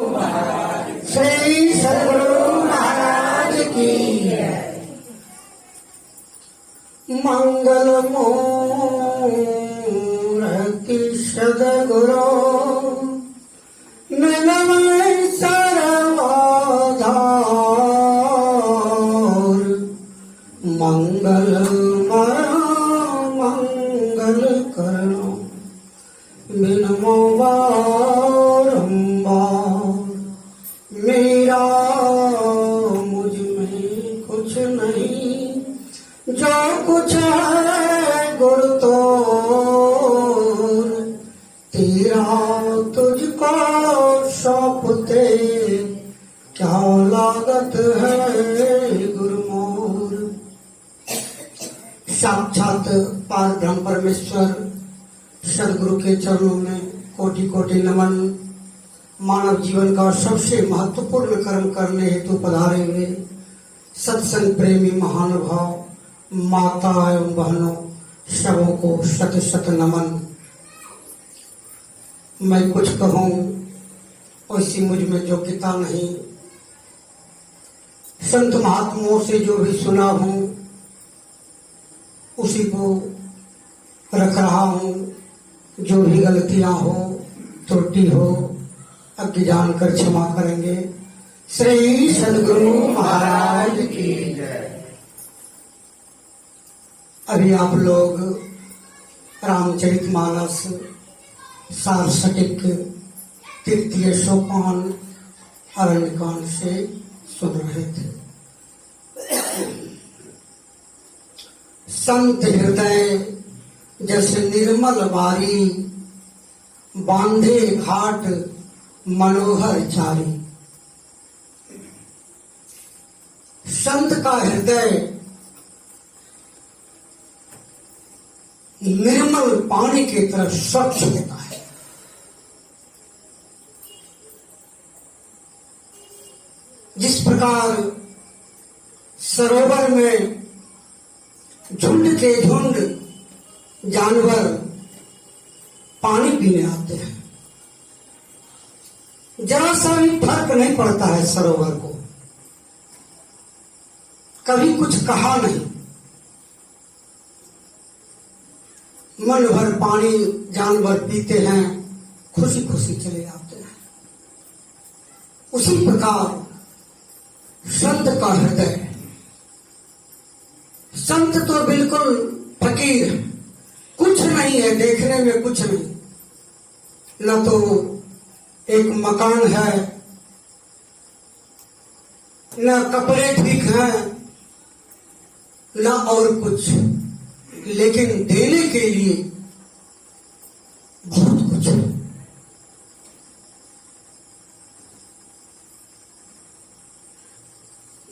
श्री सद्गुरु महाराज की मंगल मूर्ति सद्गुरु निलय सर्वधार मंगल मंगल करो बिनमो बारंबार मेरा मुझ में कुछ नहीं जो कुछ है गुरु तोर तेरा तुझको सौंपते क्या लागत है गुरुमोर। साक्षात पार ब्रह्म परमेश्वर सदगुरु के चरणों में कोटि कोटि नमन। मानव जीवन का सबसे महत्वपूर्ण कर्म करने हेतु पधारे हुए सत्संग प्रेमी महानुभाव माता एवं बहनों सबों को शत शत नमन। मैं कुछ कहूँ वैसी मुझ में योग्यता नहीं। संत महात्माओं से जो भी सुना हूँ उसी को रख रहा हूँ। जो भी गलतियां हो त्रुटि हो अज्ञ जानकर क्षमा करेंगे। श्री सद्गुरु महाराज की जय। अभी आप लोग रामचरितमानस सारस्वतिक तृतीय सोपान अरण्यकांड से सुन रहे थे। संत हृदय जैसे निर्मल वारी बांधे घाट मनोहर चारी। संत का हृदय निर्मल पानी की तरह स्वच्छ होता है। जिस प्रकार सरोवर में झुंड के झुंड जानवर पानी पीने आते हैं, जरा सा भी फर्क नहीं पड़ता है सरोवर को। कभी कुछ कहा नहीं, मन भर पानी जानवर पीते हैं, खुशी खुशी चले जाते हैं। उसी प्रकार संत का हृदय। संत तो बिल्कुल फकीर, कुछ नहीं है, देखने में कुछ नहीं। न तो एक मकान है, न कपड़े ठीक हैं, न और कुछ, लेकिन देने के लिए बहुत कुछ है।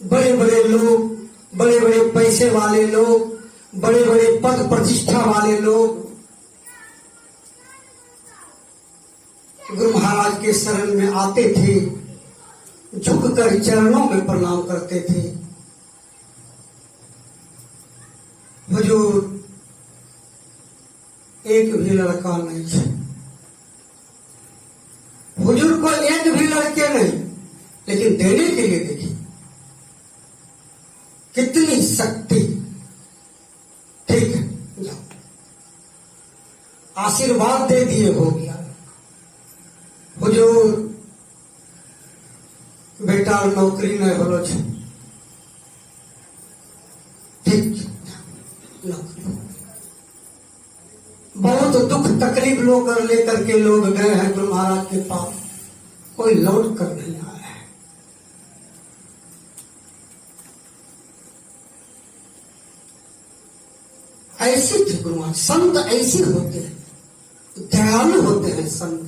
बड़े बड़े लोग, बड़े बड़े पैसे वाले लोग, बड़े बड़े पद प्रतिष्ठा वाले लोग गुरु महाराज के शरण में आते थे, झुककर चरणों में प्रणाम करते थे। हुजूर एक भी लड़का नहीं है, हुजूर को एक भी लड़के नहीं, लेकिन देने के लिए देखिए कितनी शक्ति। ठीक है, जाओ, आशीर्वाद दे दिए, हो गया। हुजूर बेटा नौकरी नहीं होलो छे, ठीक, नौकरी। बहुत दुख तकलीफ लोग लेकर के लोग गए हैं गुरु महाराज के पास, कोई लौट कर नहीं आया है। ऐसे थे गुरु महाराज। संत ऐसे होते हैं, दयालु होते हैं संत।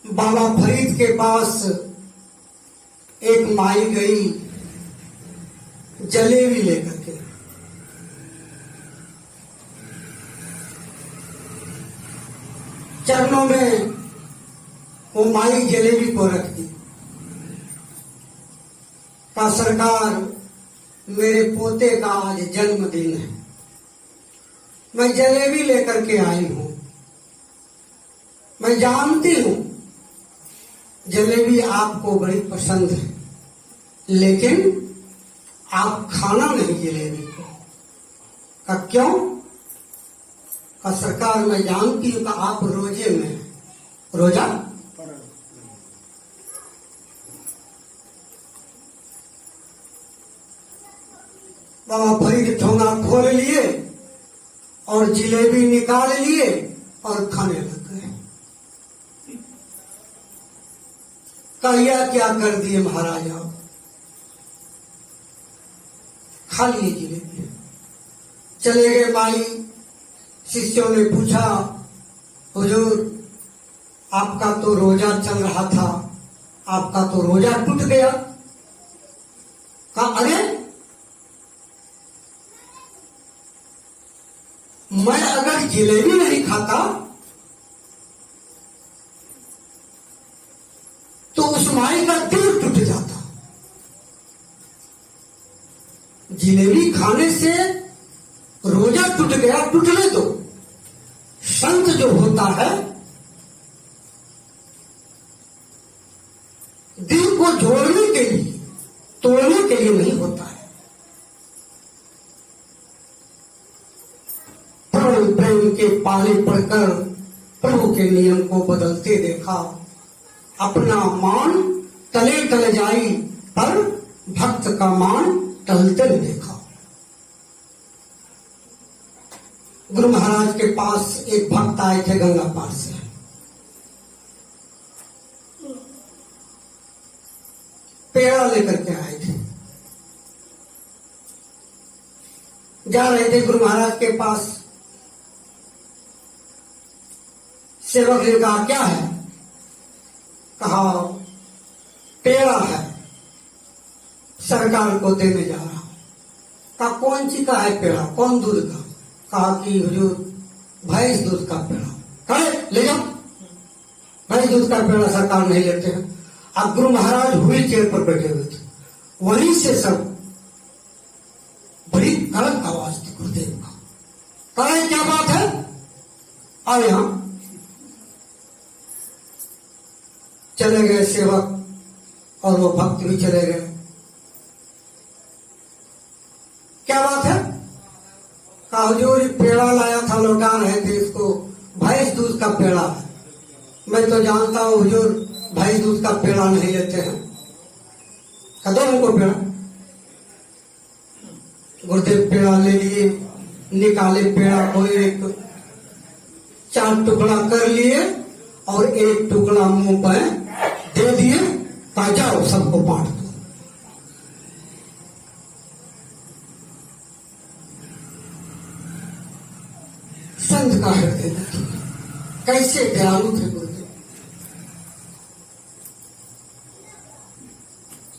बाबा फरीद के पास एक माई गई जलेबी लेकर के। चरणों में वो माई जलेबी को रख दी। का सरकार, मेरे पोते का आज जन्मदिन है, मैं जलेबी लेकर के आई हूं, मैं जानती हूं जलेबी आपको बड़ी पसंद है, लेकिन आप खाना नहीं जलेबी को। का क्यों? का सरकार मैं जानती हूं कि आप रोजे में हैं। रोजा बाबा फरीद ठोंगा खोल लिए और जिलेबी निकाल लिए और खाने लग गए। कहिया क्या कर दिए महाराज आप? खा लिए जिलेबी, चले गए। माई शिष्यों ने पूछा, हुजूर आपका तो रोजा चल रहा था, आपका तो रोजा टूट गया। कहा अरे मैं अगर जिलेबी नहीं खाता तो उस माई का दिल टूट जाता। जिलेबी खाने से रोजा टूट गया, टूटने दो। संत जो होता है दिल को जोड़ने के लिए, तोड़ने के लिए नहीं होता है। प्रण प्रेम के पाले पड़कर प्रभु के नियम को बदलते देखा। अपना मान तले तल जाई, पर भक्त का मान टलते न देखा। गुरु महाराज के पास एक भक्त आए थे गंगा पार से। पेड़ा लेकर के आए थे, जा रहे थे गुरु महाराज के पास। सेवक ने कहा क्या है? कहा पेड़ा है, सरकार को देने जा रहा हूं। कहा कौन सी का है पेड़ा? कौन दूध का? कहा कि हुजूर भैंस दूध का पेड़ा। कहे ले जाओ। भैंस दूध का पेड़ा सरकार नहीं लेते हैं। अब गुरु महाराज व्हील चेयर पर बैठे हुए थे, वहीं से सब बड़ी कड़क आवाज थी गुरुदेव का। कहे क्या बात है? आओ यहां। चले गए सेवक और वो भक्त भी चले गए। क्या बात है? कहा हुजूर पेड़ा लाया था, लौटा रहे थे इसको, भैंस दूध का पेड़ा है। मैं तो जानता हूं हुजूर भैंस दूध का पेड़ा नहीं लेते हैं। कदम उनको पेड़ा। गुरुदेव पेड़ा ले लिए, निकाले पेड़ा को एक 4 टुकड़ा कर लिए और एक टुकड़ा मुंह पे दे दिए। कहा जाओ सबको बांट दो। संत का हृदय कैसे दयालु थे गुरुदेव।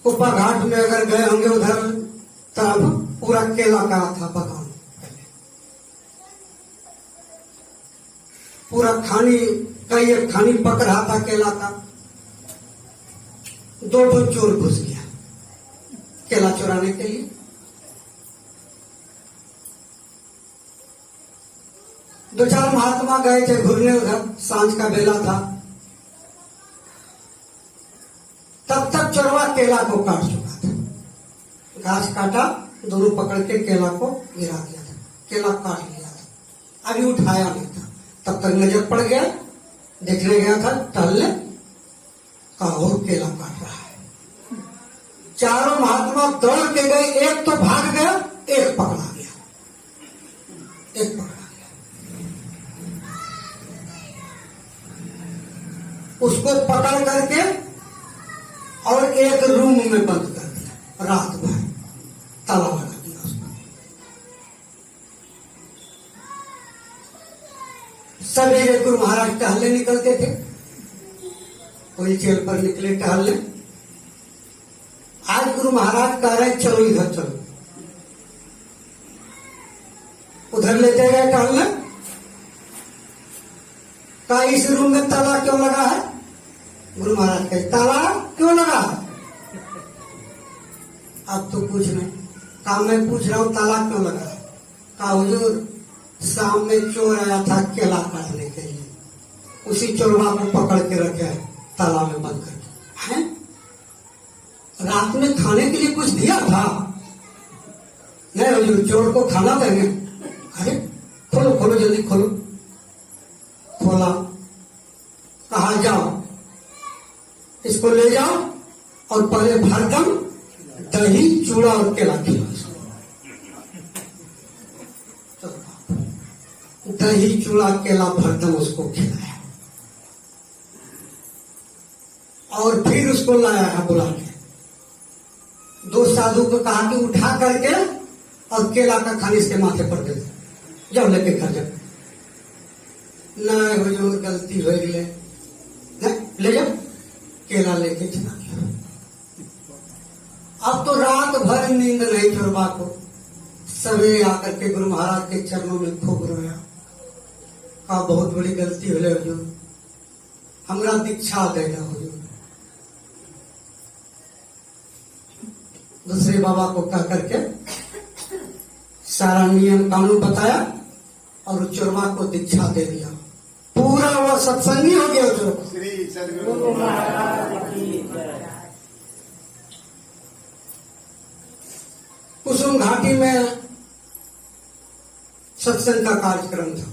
ऊपर घाट में अगर गए होंगे उधर तरफ पूरा केला का था बगान, पूरा खानी कई एक खानी पक रहा था केला का। 2 चोर घुस गया केला चुराने के लिए। 2-4 महात्मा गए थे घूरने उधर, सांझ का बेला था। तब तक चोरवा केला को काट चुका था। घास काटा, दोनों पकड़ के केला को गिरा दिया था, केला काट लिया था। अभी उठाया नहीं था, तब तक नजर पड़ गया, देखने गया था टहलने, कहा और केला काट रहा है। चारों महात्मा दौड़ के गए, एक तो भाग गया, एक पकड़ा गया, एक पकड़ा गया। उसको पकड़ करके और एक रूम में बंद कर दिया, रात भर ताला लगा दिया उसको। सवेरे गुरु महाराज टहलने निकलते थे, कोई चेल पर निकले टहलने। आज गुरु महाराज कह रहे चलो इधर चलो, उधर लेते गए टहलने। कहा इस रूम में ताला क्यों लगा है? गुरु महाराज कहे ताला क्यों लगा है? अब तो पूछ रहे। कहा मैं पूछ रहा हूं ताला क्यों लगा है? कहा हुजूर शाम में चोर आया था केला काटने के लिए, उसी चोरवा को पकड़ के रखे है तालाब में बंद करके। हैं? रात में खाने के लिए कुछ दिया था? नहीं हुजूर, चोर को खाना देंगे। अरे खोलो खोलो, जल्दी खोलो। खोला, कहा जाओ इसको ले जाओ और पहले भरदम दही चूड़ा और केला खिलाओ। दही चूड़ा केला भरदम उसको खिलाया और फिर उसको लाया है बुला के। दो साधु को कहा कि उठा करके और केला का खानी इसके माथे पर दे दे, जब लेके घर जाओ। नहीं हुजूर, गलती हो गई, ले जाओ। केला लेके चला गया। अब तो रात भर नींद नहीं चोरबा को। सवेरे आकर के गुरु महाराज के चरणों में खूब रोया। कहा बहुत बड़ी गलती हो गई हुजूर, हमरा दीक्षा देगा हुजूर। दूसरे बाबा को कह करके सारा नियम कानून बताया और चोरबा को दीक्षा दे दिया। पूरा वह सत्संगी हो गया चोर। श्री सद्गुरु महाराज की जय। कुसुम घाटी में सत्संग का कार्यक्रम था।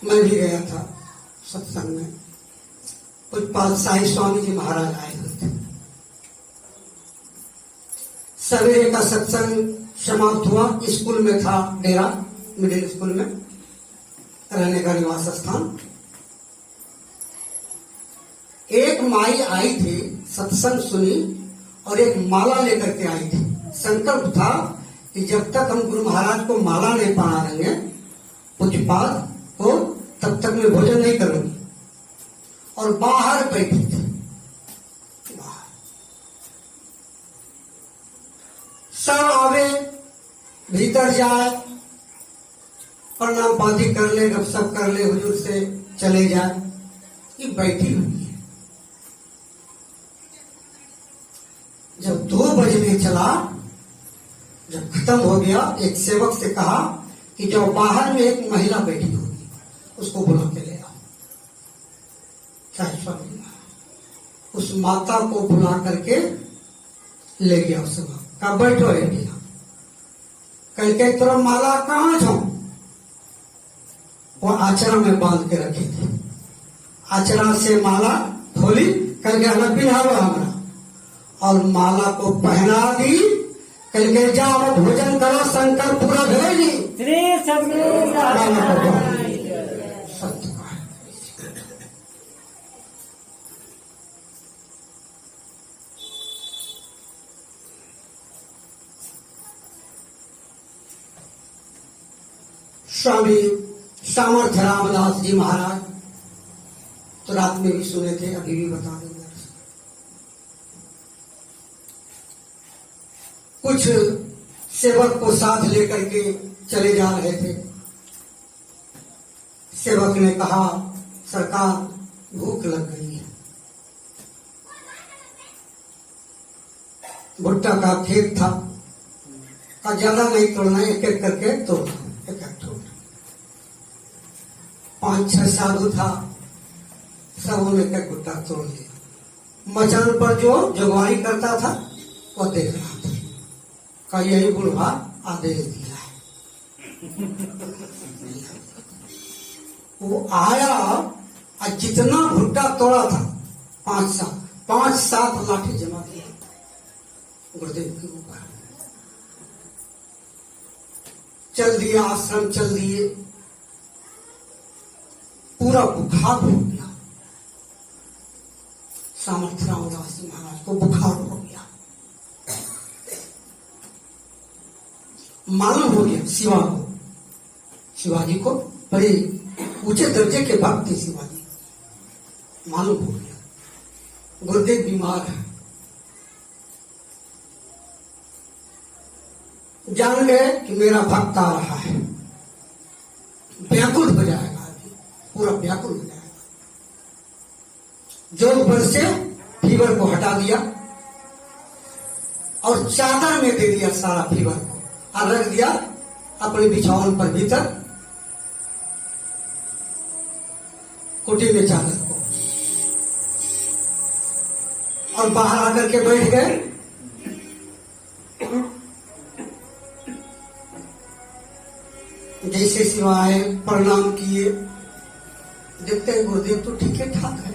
मैं भी गया था सत्संग में। पूज्यपाद साई स्वामी जी महाराज आए हुए थे। सवेरे का सत्संग समाप्त हुआ। स्कूल में था डेरा, मिडिल स्कूल में रहने का निवास स्थान। एक माई आई थी, सत्संग सुनी और एक माला लेकर के आई थी। संकल्प था कि जब तक हम गुरु महाराज को माला नहीं पहना देंगे पूज्यपाद को, तब तक मैं भोजन नहीं करूंगी। और बाहर बैठी थी। सब आवे, भीतर जाए, प्रणाम पाती कर ले, गपशप कर ले, हुजूर से चले जाए। ये बैठी हुई है। जब 2 बजने चला, जब खत्म हो गया, एक सेवक से कहा कि जो बाहर में एक महिला बैठी होगी उसको बुला के ले आओ। उस माता को बुला करके ले गया। उस समय कहा बैठो इंडिया। कल के तरह माला कहाँ छो? वो आचरा में बांध के रखी थी। आचरा से माला खोली, कल के हमें पिन्हावा हमारा, और माला को पहना दी। कल के जाओ भोजन करो, शंकर पूरा भेजी। श्री सद्गुरु महाराज। सत्य स्वामी सामर्थ्य रामदास जी महाराज तो रात में भी सुने थे, अभी भी बता देंगे। कुछ सेवक को साथ लेकर के चले जा रहे थे। सेवक ने कहा सरकार भूख लग गई है। भुट्टा का खेत था, का ज्यादा नहीं तोड़ना, एक एक करके तोड़ना, एक एक तोड़ना। 5-6 साधु था, सब ने एक भुट्टा तोड़ लिया। मचान पर जो जगवारी करता था वो देख रहा था। का यही बुढ़वा आदेश दिया है। वो आया और जितना भुट्टा तोड़ा था 5-7 लाठी जमा किया गुरुदेव के ऊपर। चल दिया, आश्रम चल दिए। पूरा बुखार हो गया। सामर्थ्य रामदास जी महाराज को बुखार हो गया। मालूम हो गया शिवा को, शिवाजी को बड़े ऊंचे दर्जे के भक्त थे शिवाजी। मालूम हो गया गुरुदेव बीमार है। जान गए कि मेरा भक्त आ रहा है, व्याकुल हो जाएगा, अभी पूरा व्याकुल हो जाएगा। जोध पर से फीवर को हटा दिया और चादर में दे दिया सारा फीवर को। और रख दिया अपने बिछावन पर भीतर कुटी में चादर को, और बाहर आकर के बैठ गए। जैसे सिवाय प्रणाम किए, देखते हैं गुरुदेव तो ठीक है ठाक है।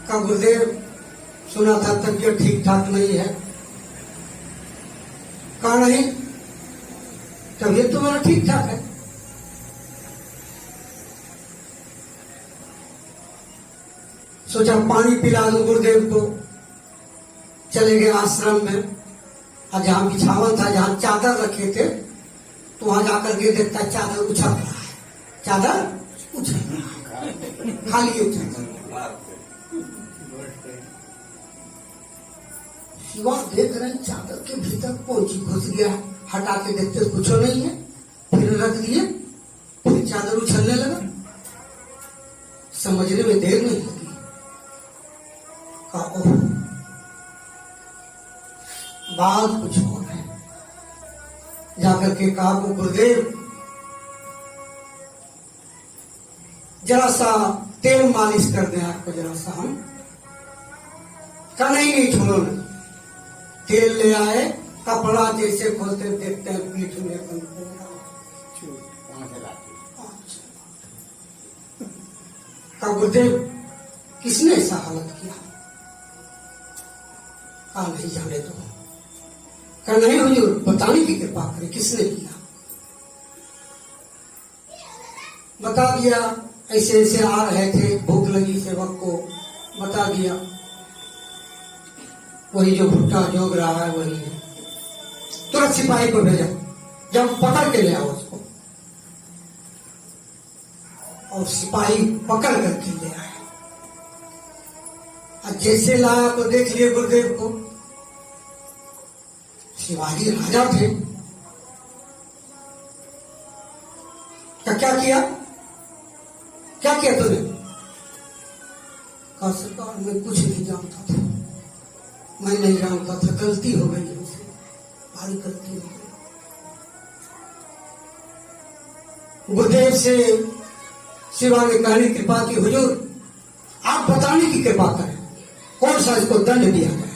का गुरुदेव सुना था तबीयत ठीक ठाक नहीं है। कहा नहीं, तबीयत तो मेरा ठीक ठाक है। सोचा पानी पिला दो गुरुदेव को। चले गए आश्रम में, और जहां बिछावन था, जहां चादर रखे थे, तो वहां जाकर के देखता चादर उछल रहा है, चादर उछल रहा है, खाली उछल रहा है। शिवा देख रहे हैं चादर के भीतर कौन चीज घुस गया। हटा के देखते कुछ नहीं है, फिर रख दिए, फिर चादर उछलने लगा। समझने में देर नहीं लगी। कहा ओह, बात कुछ और है। जाकर के कहा वो गुरुदेव जरा सा तेल मालिश कर दें आपको, जरा सा हम। कहा नहीं छोड़ो नहीं। तेल ले आए, कपड़ा जैसे खोलते देखते हैं पीठ में अपन का गुरुदेव किसने ऐसा हालत किया? कहा नहीं जाने दो। कहा नहीं हुजूर, बताने की कृपा करें किसने किया। बता दिया ऐसे ऐसे आ रहे थे, भूख लगी सेवक को, बता दिया वही जो भुट्टा जोग रहा है वही है। तुरंत सिपाही को भेजा, जब पकड़ के ले आओ उसको। और सिपाही पकड़ करके ले आए। और जैसे लाया तो देख लिए गुरुदेव को। शिवाजी राजा थे। क्या किया? क्या किया तूने? कहा सरकार मैं कुछ नहीं जानता था, मैं नहीं जानता था, गलती हो गई मुझसे, भारी गलती हो गई। गुरुदेव से शिवा ने कहने कृपा की हुजूर आप बताने की कृपा करें, कौन सा इसको दंड दिया गया।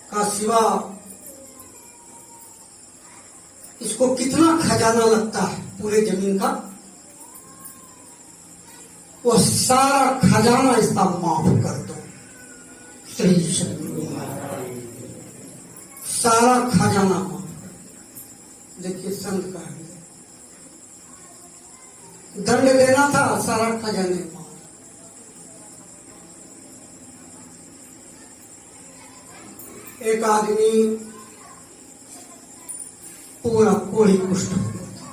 कहा शिवा इसको कितना खजाना लगता है पूरे जमीन का, वो सारा खजाना इसका माफ कर दो। श्री सारा खजाना माफ कर दो। देखिए संत का है, दंड देना था, सारा खजाने माफ। एक आदमी पूरा कोढ़ी कुष्ठ हो गया था।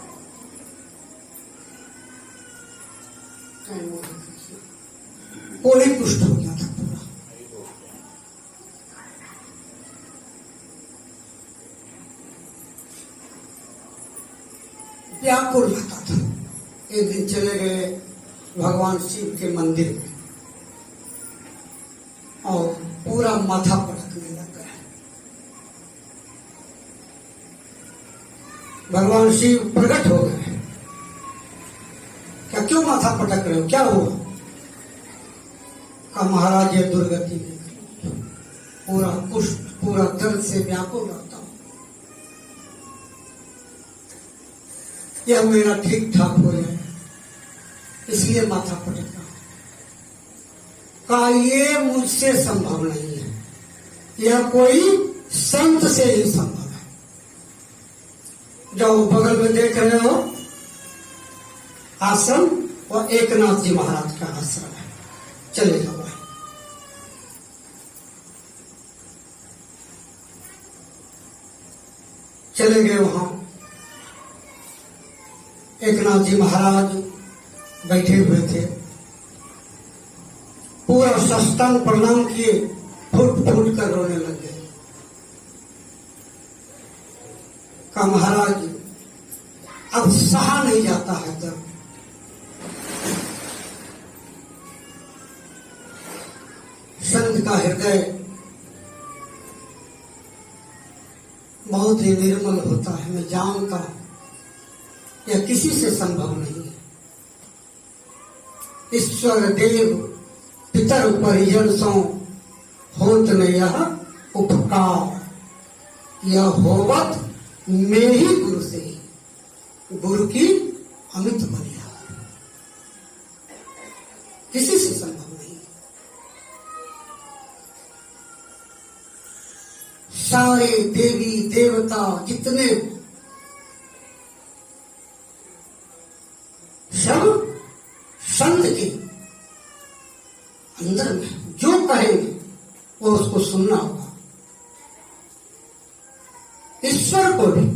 कोढ़ी कुष्ठ हो गया था पूरा। व्याकुल रहता था। एक दिन चले गए भगवान शिव के मंदिर में, और पूरा माथा पटकने लग गया। भगवान शिव प्रकट हो गए। क्या क्यों माथा पटक रहे हो, क्या हुआ? कहा महाराज ये दुर्गति है, पूरा कुष्ठ पूरा दर्द से व्याकुल रहता हूं, यह मेरा ठीक ठाक हो जाए इसलिए माथा पटक रहा हूं। कहा ये मुझसे संभव नहीं है, यह कोई संत से ही संभव है। जाओ बगल में देख रहे हो आश्रम, और एकनाथ जी महाराज का आश्रम है, चले जाओ। चले गए वहां। एकनाथ जी महाराज बैठे हुए थे, पूरा साष्टांग प्रणाम किए, फूट फूट कर रोने लगे। कहा महाराज अब सहा नहीं जाता है दर्द। संत का हृदय बहुत ही निर्मल होता है। मैं जानता हूं यह किसी से संभव नहीं है। ईश्वर देव पितर परिजन सो होत न यह उपकार, यह होवत में ही गुरु से, गुरु की अमित बलिया, किसी से संभव नहीं। सारे देवी देवता जितने सब संत के अंदर में जो कहेंगे वो उसको सुनना होगा। ईश्वर को भी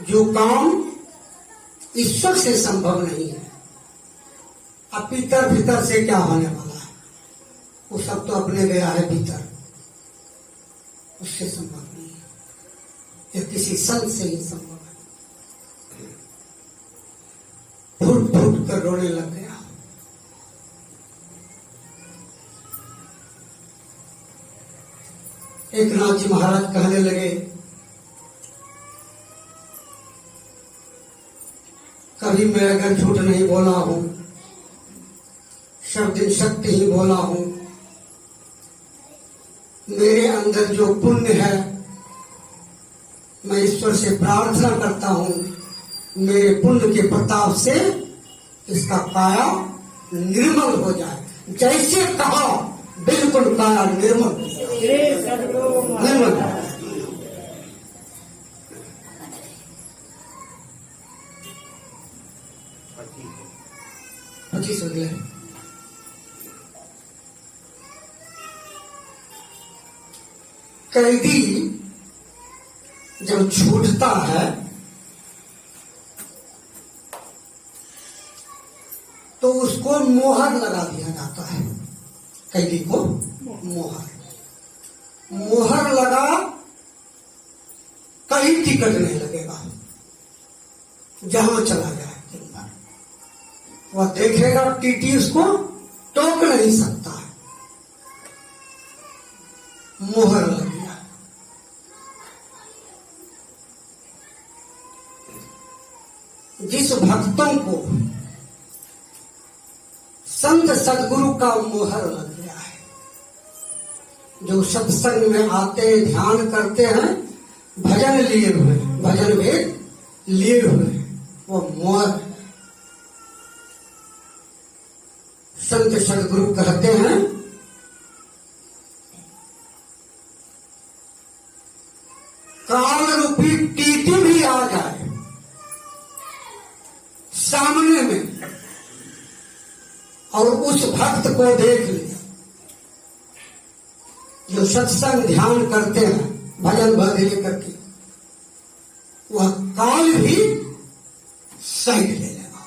जो काम ईश्वर से संभव नहीं है, अब भीतर भीतर से क्या होने वाला है, वो सब तो अपने गया है भीतर, उससे संभव नहीं है। यह किसी संत से ही संभव है। फूट फूट कर रोने लग गया। एक नाथ जी महाराज कहने लगे, कभी मैं अगर झूठ नहीं बोला हूं, सब दिन सत्य ही बोला हूं, मेरे अंदर जो पुण्य है मैं ईश्वर से प्रार्थना करता हूं, मेरे पुण्य के प्रताप से इसका काया निर्मल हो जाए। जैसे कहा बिल्कुल काया निर्मल हो जाए। निर्मल 25 हो गया। कैदी जब छूटता है तो उसको मोहर लगा दिया जाता है। कैदी को मोहर लगा, कहीं टिकट नहीं लगेगा। जहां चला जाए दिन भर वह देखेगा, टीटी उसको टोक नहीं सकता है, मोहर लग गया। जिस भक्तों को संत सदगुरु का मोहर लग गया है, जो सत्संग में आते ध्यान करते हैं, भजन लिए हुए, भजन वेद लिए हुए, वो मोहर संत सदगुरु कहते हैं, काल रूपी टीटी भी आ जाए सामने में और उस भक्त को देख ले जो सत्संग ध्यान करते हैं, भजन भजन करके, वह काल भी साइड ले लेगा।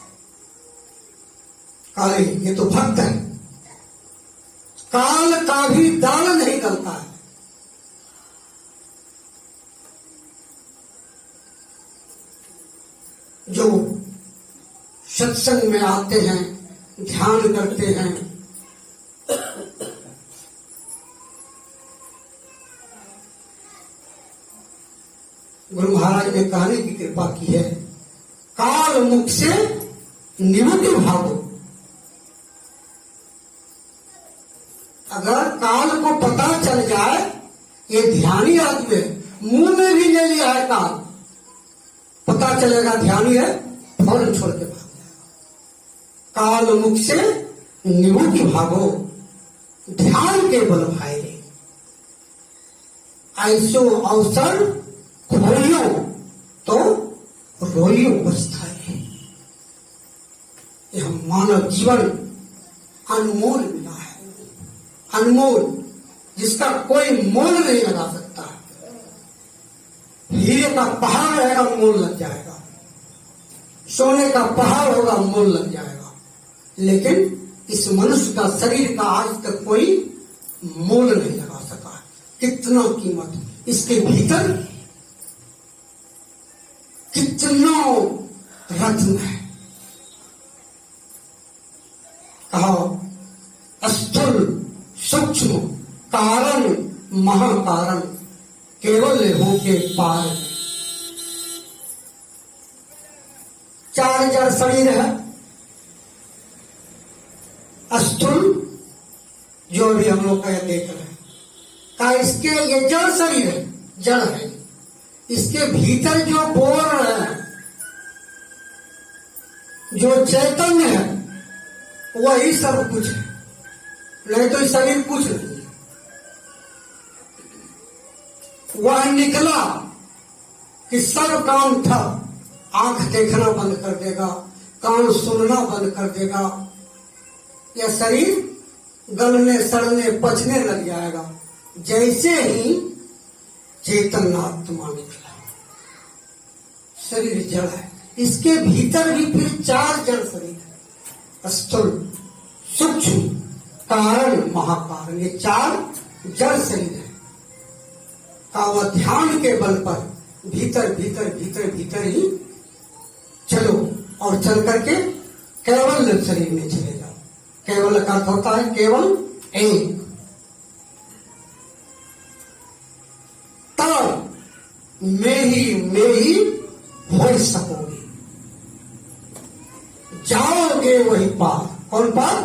काले ये तो भक्त है, काल का भी दाल नहीं गलता है। जो सत्संग में आते हैं, ध्यान करते हैं, गुरु महाराज ने कहने की कृपा की है, काल मुख से निवृत्ति भागो। अगर काल को पता चल जाए ये ध्यानी आदमी है, मुंह में भी ले लिया है काल, पता चलेगा ध्यानी है, फौरन छोड़ के भाग जाएगा। काल मुख से निवृत्ति भागो, ध्यान के बल भाई, ऐसो अवसर खोइयो तो रोइयो पछताए। यह मानव जीवन अनमोल मिला है, अनमोल, जिसका कोई मोल नहीं लगा सकता। हीरे का पहाड़ रहेगा, मोल लग जाएगा, सोने का पहाड़ होगा, मोल लग जाएगा, लेकिन इस मनुष्य का शरीर का आज तक कोई मोल नहीं लगा सका। कितना कीमत इसके भीतर, कितना रत्न है। कहो स्थूल सूक्ष्म कारण महाकारण केवल हो के पार। चार जड़ शरीर है, स्थूल जो भी हम लोग देख रहे हैं का, इसके ये जड़ शरीर है, जड़ है, इसके भीतर जो बोल रहे हैं, जो चैतन्य है, वही सब कुछ है, नहीं तो शरीर कुछ नहीं है। वह निकला कि सब काम था, आंख देखना बंद कर देगा, कान सुनना बंद कर देगा, यह शरीर गलने सड़ने पचने लग जाएगा। जैसे ही चेतन आत्मा निकला, शरीर जड़ है, इसके भीतर भी फिर चार जड़ शरीर है, स्थूल सूक्ष्म कारण महाकारण, ये चार जड़ शरीर है का वह ध्यान के बल पर भीतर भीतर भीतर भीतर ही चलो और चल करके केवल शरीर में चले जाओ। केवल का अर्थ होता है केवल एक। तब में ही हो सकोगे, जाओगे वही पार। कौन पार?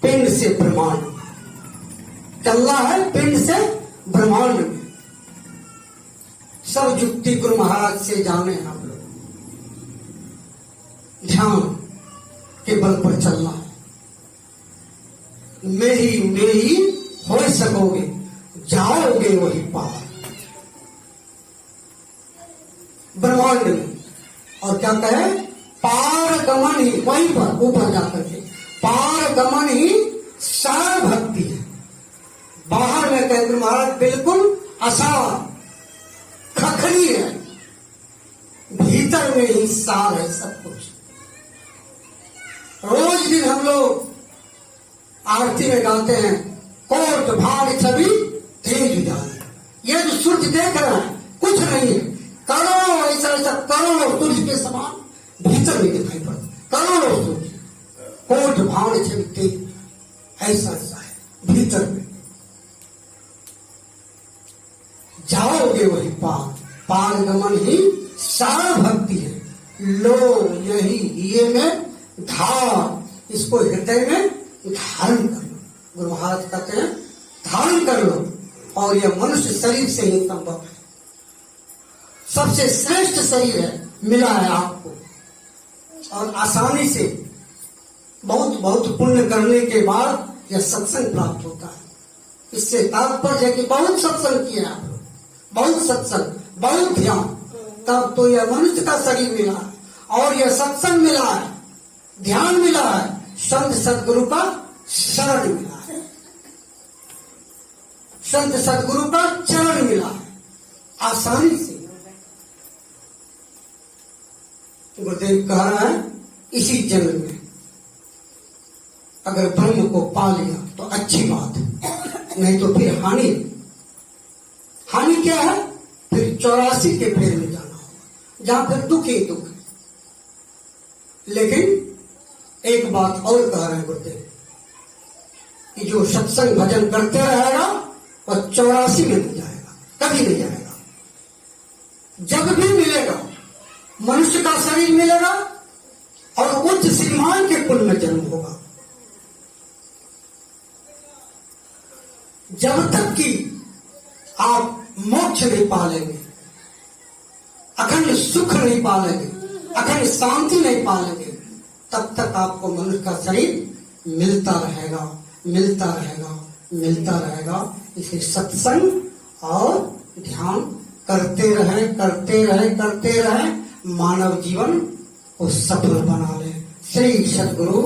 पिंड से ब्रह्मांड में चलना है, पिंड से ब्रह्मांड में। सब युक्ति गुरु महाराज से जाने हम लोग, ध्यान के बल पर चलना है। में ही हो सकोगे, जाओगे वही पार ब्रह्मांड में। और क्या कहे? पार गमन ही, वहीं पर ऊपर जाकर के पार गमन ही सार भक्ति है। बाहर में कहते महाराज बिल्कुल आसान खखरी है, भीतर में ही सार है सब कुछ। रोज दिन हम लोग आरती में गाते हैं, कोट भाग छवि तेज उजाले। ये जो सूरज देख रहा है कुछ नहीं है, करोड़ों ऐसा ऐसा करोड़ों सूर्य के समान भीतर में दिखाई पड़ता, करोड़ों सूर्य, कोट भाग छवि तेज, ऐसा ऐसा है भीतर में। जाओगे वही पार, पार गमन ही सारा भक्ति है। लो यही ये में धार, इसको हृदय में धारण कर लो। गुरु महाराज कहते हैं धारण कर लो, और यह मनुष्य शरीर से ही संभव है। सबसे श्रेष्ठ शरीर है, मिला है आपको, और आसानी से बहुत बहुत पुण्य करने के बाद यह सत्संग प्राप्त होता है। इससे तात्पर्य है कि बहुत सत्संग किए आप लोग, बहुत सत्संग, बहुत ध्यान, तब तो यह मनुष्य का शरीर मिला है, और यह सत्संग मिला है, ध्यान मिला है, संत सदगुरु का शरण मिला है, संत सदगुरु का चरण मिला है आसानी से। गुरुदेव कह रहा है इसी जन्म में अगर ब्रह्म को पा लिया तो अच्छी बात है, नहीं तो फिर हानि। हानि क्या है? फिर 84 के फेर में जाना होगा, जहां फिर दुख ही दुख है। लेकिन एक बात और कह रहे हैं गुरुदेव कि जो सत्संग भजन करते रहेगा वह 84 में नहीं जाएगा, कभी नहीं जाएगा। जब भी मिलेगा मनुष्य का शरीर मिलेगा और उच्च श्रीमान के कुल में जन्म होगा। जब तक कि आप मोक्ष नहीं पालेंगे, अखंड सुख नहीं पालेंगे, अखंड शांति नहीं पालेंगे, तब तक आपको मनुष्य का शरीर मिलता रहेगा, मिलता रहेगा, मिलता रहेगा। इसलिए सत्संग और ध्यान करते रहे, करते रहे, करते रहे, मानव जीवन को सफल बना ले। श्री सद्गुरु